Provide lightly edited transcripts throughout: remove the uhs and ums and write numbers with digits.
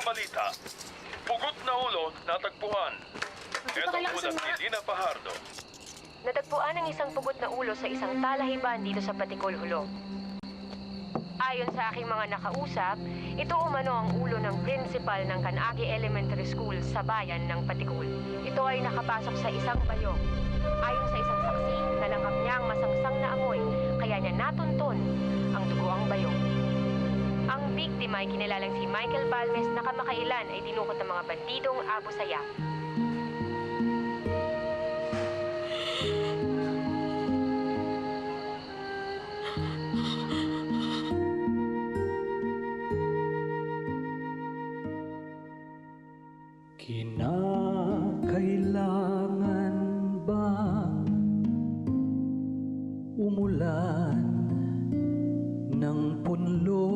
balita. Pugot na ulo natagpuan. Ito ang ulat ni Lina Fajardo. Natagpuan ang isang pugot na ulo sa isang talahiban dito sa Patikul, Hulo. Ayon sa aking mga nakausap, ito umano ang ulo ng principal ng Kanagi Elementary School sa bayan ng Patikul. Ito ay nakapasok sa isang bayog. Ayon sa isang saksi, nalangkap niya ang masangsang na amoy, kaya niya natunton ang dugo ang bayog. Ang biktima ay kinilalang si Michael Balmes na kamakailan ay dinukot ng mga bandidong Abu Sayyaf. Kinakailangan bang umulan ng punlo?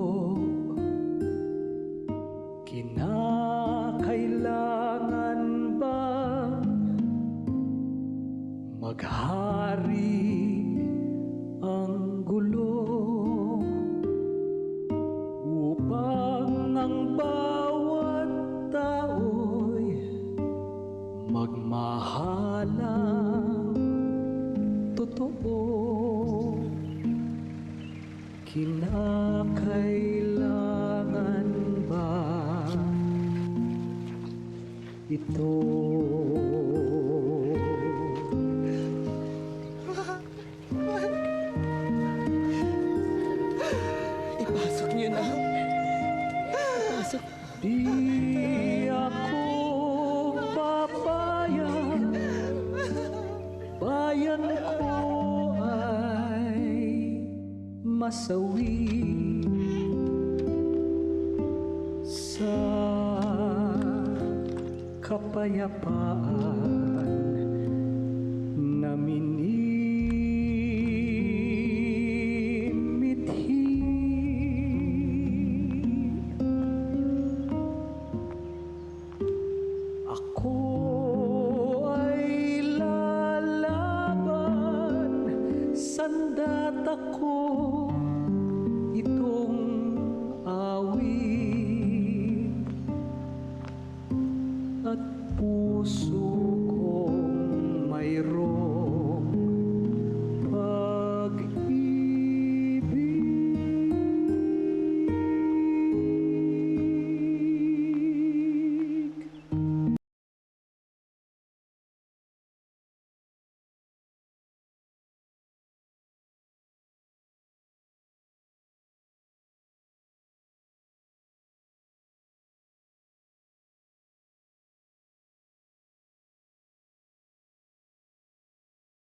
Kinakailangan bang maghari ang gulo upang ang bawat tao'y magmahalang totoo? Kinakailangan ba ito? Ipasok niyo na. Ipasok. Di ako papayag, bayan ko ay masawi sa kapayapaan na minimithi. Ako ay lalaban, sandat ako itong awit at puso